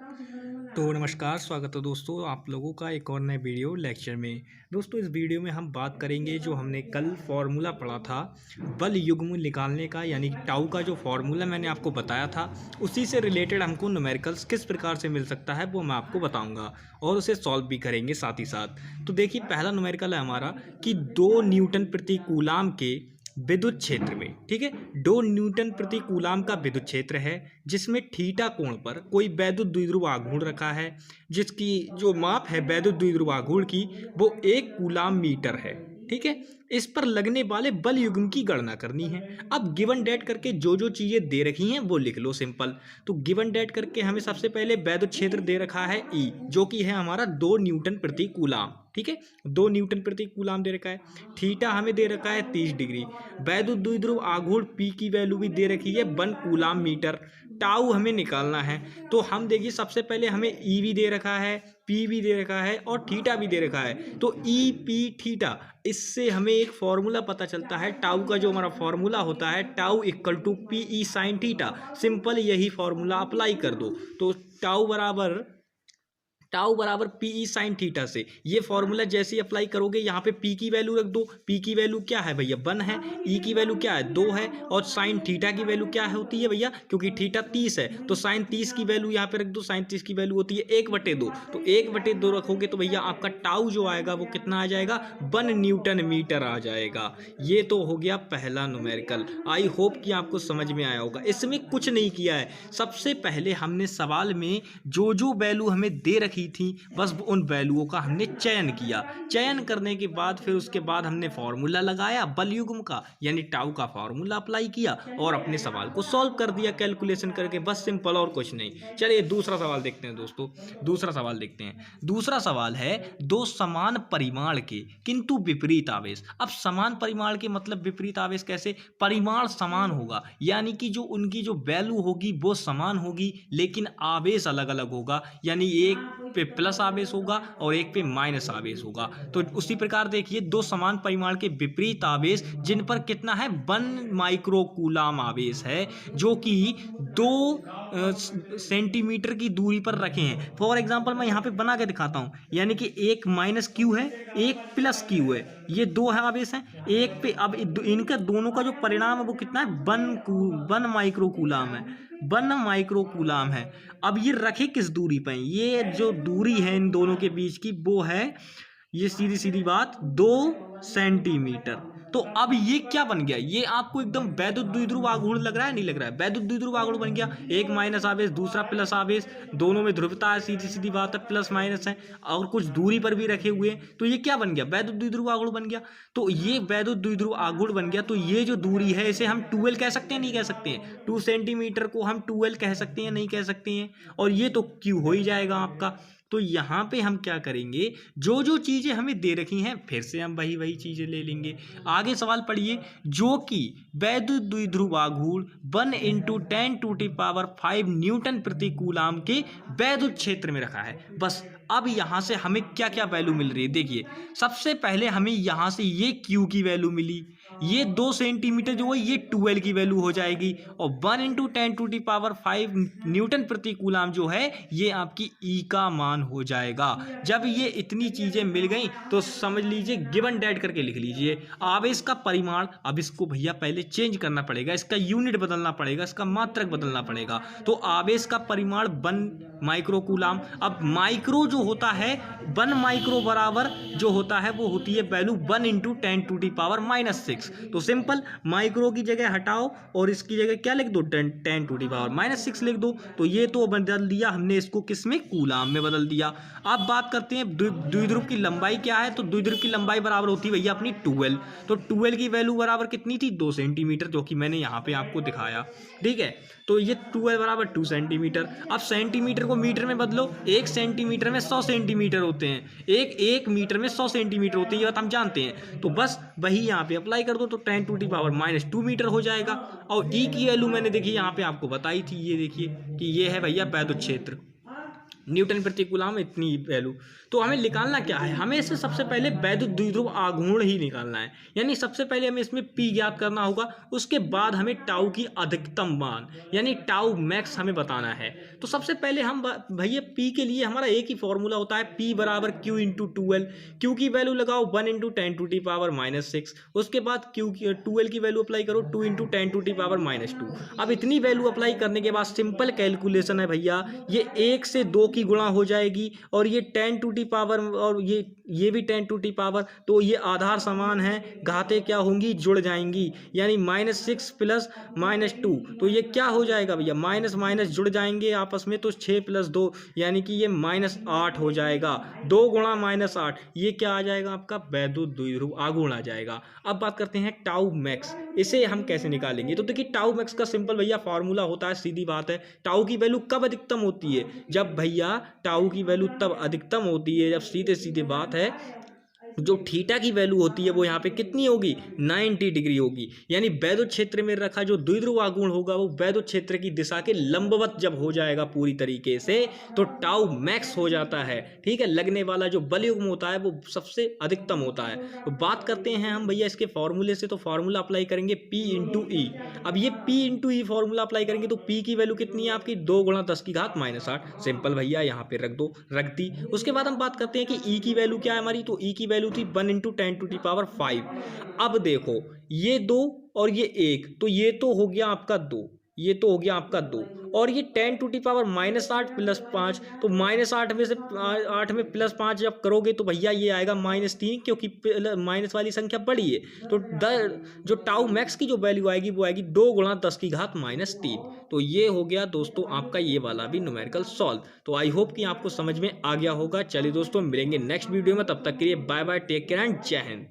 तो नमस्कार, स्वागत है दोस्तों आप लोगों का एक और नए वीडियो लेक्चर में। दोस्तों इस वीडियो में हम बात करेंगे जो हमने कल फार्मूला पढ़ा था बल युग्म निकालने का, यानी कि टाउ का जो फार्मूला मैंने आपको बताया था, उसी से रिलेटेड हमको न्यूमेरिकल्स किस प्रकार से मिल सकता है वो मैं आपको बताऊंगा और उसे सॉल्व भी करेंगे साथ ही साथ। तो देखिए पहला न्यूमेरिकल है हमारा कि 2 न्यूटन प्रति कूलाम के विद्युत क्षेत्र में, ठीक है, 2 न्यूटन प्रति कूलाम का विद्युत क्षेत्र है जिसमें थीटा कोण पर कोई वैद्युत द्विध्रुव आघूर्ण रखा है जिसकी जो माप है वैद्युत द्विध्रुव आघूर्ण की वो 1 कूलाम मीटर है। ठीक है, इस पर लगने वाले बल युग्म की गणना करनी है। अब गिवन डेट करके जो जो चीजें दे रखी हैं वो लिख लो सिंपल। तो गिवन डेट करके हमें सबसे पहले वैद्युत क्षेत्र दे रखा है ई, जो कि है हमारा 2 न्यूटन प्रति कूलाम। ठीक है, 2 न्यूटन प्रति कूलाम दे रखा है। थीटा हमें दे रखा है 30 डिग्री। वैद्युत द्विध्रुव आघूर्ण पी की वैल्यू भी दे रखी है 1 कूलाम मीटर। टाउ हमें निकालना है तो हम देखिए सबसे पहले हमें ई भी दे रखा है, पी भी दे रखा है और थीटा भी दे रखा है। तो ई पी थीटा, इससे हमें एक फॉर्मूला पता चलता है टाउ का। जो हमारा फॉर्मूला होता है tau equal to P E sine theta, simple यही फॉर्मूला अप्लाई कर दो। तो टाउ बराबर पी ई साइन थीटा से ये फॉर्मूला जैसे ही अप्लाई करोगे यहाँ पे पी की वैल्यू रख दो। पी की वैल्यू क्या है भैया 1 है, ई की वैल्यू क्या है 2 है और साइन थीटा की वैल्यू क्या है होती है भैया, क्योंकि थीटा 30 है तो साइन 30 की वैल्यू यहाँ पे रख दो। साइन 30 की वैल्यू होती है 1/2। तो 1/2 रखोगे तो भैया आपका टाउ जो आएगा वो कितना आ जाएगा 1 न्यूटन मीटर आ जाएगा। ये तो हो गया पहला न्यूमेरिकल। आई होप कि आपको समझ में आया होगा। इसमें कुछ नहीं किया है, सबसे पहले हमने सवाल में जो जो वैल्यू हमें दे रखी थी बस उन वैल्यूओं का हमने चयन किया। चयन करने के बाद फिर उसके बाद हमने फॉर्मूला लगाया बल युग्म का, यानी टाउ का फॉर्मूला अप्लाई किया और अपने सवाल को सॉल्व कर दिया कैलकुलेशन करके, बस सिंपल और कुछ नहीं। चलिए दूसरा सवाल देखते हैं दोस्तों। दूसरा सवाल देखते हैं। दूसरा सवाल है 2 समान परिमाण के किंतु विपरीत आवेश। अब समान परिमाण के मतलब विपरीत आवेश कैसे? परिमाण समान होगा यानी कि जो उनकी जो वैल्यू होगी वो समान होगी लेकिन आवेश अलग अलग होगा, यानी एक पे प्लस आवेश होगा और एक पे माइनस आवेश होगा। तो उसी प्रकार देखिए 2 समान परिमाण के विपरीत आवेश जिन पर कितना है 1 माइक्रो कूलाम आवेश है जो कि 2 सेंटीमीटर की दूरी पर रखे हैं। फॉर एग्जांपल मैं यहाँ पे बना के दिखाता हूँ, यानी कि एक माइनस क्यू है एक प्लस क्यू है, ये 2 है आवेश हैं एक पे। अब इनका दोनों का जो परिणाम है वो कितना है 1 माइक्रो कूलाम है, 1 माइक्रो कूलाम है। अब ये रखे किस दूरी पर? ये जो दूरी है इन दोनों के बीच की वो है, ये सीधी सीधी बात 2 सेंटीमीटर। तो अब ये क्या बन गया? ये आपको एकदम वैद्युत द्विध्रुव आघूर्ण लग रहा है, नहीं लग रहा है? वैद्युत द्विध्रुव आघूर्ण बन गया, एक माइनस आवेश दूसरा प्लस आवेश, दोनों में ध्रुवता है, सीधी सीधी बात है, प्लस माइनस है और कुछ दूरी पर भी रखे हुए हैं। तो ये क्या बन गया? वैद्युत द्विध्रुव आघूर्ण बन गया। तो ये वैद्युत द्विध्रुव आघूर्ण बन गया तो ये जो दूरी है इसे हम 2L कह सकते हैं, नहीं कह सकते हैं? 2 सेंटीमीटर को हम 2L कह सकते हैं, नहीं कह सकते हैं? और ये तो Q हो ही जाएगा आपका। तो यहाँ पे हम क्या करेंगे, जो जो चीजें हमें दे रखी हैं फिर से हम वही वही चीजें ले लेंगे। आगे सवाल पढ़िए। जो कि वैद्युत द्विध्रुव आघूर्ण 1 × 10⁵ न्यूटन प्रति कूलाम के वैद्युत क्षेत्र में रखा है। बस अब यहाँ से हमें क्या क्या वैल्यू मिल रही है देखिए। सबसे पहले हमें यहाँ से ये Q की वैल्यू मिली, ये 2 सेंटीमीटर जो है ये 2L की वैल्यू हो जाएगी और 1 × 10⁵ न्यूटन प्रति कूलाम जो है ये आपकी E का मान हो जाएगा। जब ये इतनी चीजें मिल गई तो समझ लीजिए गिवन डेट करके लिख लीजिए आवेश का परिमाण। अब इसको भैया पहले चेंज करना पड़ेगा, इसका यूनिट बदलना पड़ेगा, इसका मात्रक बदलना पड़ेगा। तो आवेश का परिमाण 1 माइक्रो कूलाम। अब माइक्रो जो होता है 1 माइक्रो बराबर जो होता है वो होती है वैल्यू 1 × 10⁻⁻⁶। तो सिंपल माइक्रो की जगह हटाओ और इसकी जगह क्या लिख दो 10⁻⁻⁶ लिख दो। तो ये तो बदल दिया हमने इसको किस में, कूलाम में बदल दिया। अब बात करते हैं द्विध्रुव की लंबाई क्या है। तो द्विध्रुव की लंबाई बराबर होती है भैया अपनी 2L। तो 2L की वैल्यू बराबर कितनी थी 2 सेंटीमीटर, जो कि मैंने यहाँ पे आपको दिखाया। ठीक है, तो ये 2L बराबर 2 सेंटीमीटर। अब सेंटीमीटर को मीटर में बदलो, 1 सेंटीमीटर में 100 सेंटीमीटर होते हैं, एक मीटर में 100 सेंटीमीटर होते हैं, ये बात हम जानते हैं। तो बस वही यहाँ पे अप्लाई कर दो तो 10⁻⁻² मीटर हो जाएगा। और ई की वैल्यू मैंने देखी यहाँ पे आपको बताई थी, ये देखिए कि ये है भैया वैद्युत क्षेत्र। न्यूटन प्रति कूलम इतनी वैल्यू। तो हमें निकालना क्या है, हमें इससे सबसे पहले वैद्युत द्विध्रुव आघूर्ण ही निकालना है, यानी सबसे पहले हमें इसमें पी ज्ञात करना होगा, उसके बाद हमें टाउ की अधिकतम मान यानी टाउ मैक्स हमें बताना है। तो सबसे पहले हम भैया पी के लिए हमारा एक ही फॉर्मूला होता है, पी बराबर क्यू इंटू 12। क्यू की वैल्यू लगाओ 1 इंटू 10⁻⁻⁶, उसके बाद क्यू 12 की वैल्यू अप्लाई करो 2 इंटू 10⁻⁻2। अब इतनी वैल्यू अप्लाई करने के बाद सिंपल कैलकुलेशन है भैया, ये 1 से 2 की गुणा हो जाएगी और ये 10 टू दी पावर और ये भी 10 टू दी पावर, तो ये आधार समान है, घातें क्या होंगी, जुड़ जाएंगी, यानी -6 प्लस -2, तो ये क्या हो जाएगा भैया, माइनस माइनस जुड़ जाएंगे आपस में, तो 6 प्लस 2 यानी कि ये -8 हो जाएगा, 2 गुणा -8, ये क्या आ जाएगा आपका वैद्युत द्विध्रुव आघूर्ण आ जाएगा। अब बात करते हैं टाउ मैक्स, इसे हम कैसे निकालेंगे। तो देखिए टाउ मैक्स का सिंपल भैया फॉर्मूला होता है, सीधी बात है, टाउ की वैल्यू कब अधिकतम होती है, जब भैया टाउ की वैल्यू तब अधिकतम होती है जब सीधे सीधे बात है जो थीटा की वैल्यू होती है वो यहाँ पे कितनी होगी, 90 डिग्री होगी, यानी वैद्युत क्षेत्र में रखा जो द्विध्रुव आघूर्ण होगा वो वैद्युत क्षेत्र की दिशा के लंबवत जब हो जाएगा पूरी तरीके से तो टाउ मैक्स हो जाता है। ठीक है, लगने वाला जो बलयुग्म होता है वो सबसे अधिकतम होता है। तो बात करते हैं हम भैया इसके फॉर्मूले से, तो फॉर्मूला अप्लाई करेंगे P इंटू ई। अब ये P इंटू ई फॉर्मूला अप्लाई करेंगे तो P की वैल्यू कितनी है आपकी, 2 गुणा 10⁻⁸ सिंपल भैया यहाँ पे रख दो, रख दी। उसके बाद हम बात करते हैं कि ई की वैल्यू क्या है हमारी, तो ई की वैल्यू थी 1 इंटू 10⁻⁵। अब देखो ये 2 और ये 1, तो ये तो हो गया आपका 2, ये तो हो गया आपका 2, और ये 10⁻⁻8 प्लस 5, तो -8 में से 8 में प्लस 5 जब करोगे तो भैया ये आएगा -3, क्योंकि माइनस वाली संख्या बड़ी है, तो जो टाउ मैक्स की जो वैल्यू आएगी वो आएगी 2 गुणा 10⁻³ तो ये हो गया दोस्तों आपका ये वाला भी न्यूमेरिकल सॉल्व। तो आई होप कि आपको समझ में आ गया होगा। चलिए दोस्तों मिलेंगे नेक्स्ट वीडियो में, तब तक के लिए bye bye, take care and जय हिंद।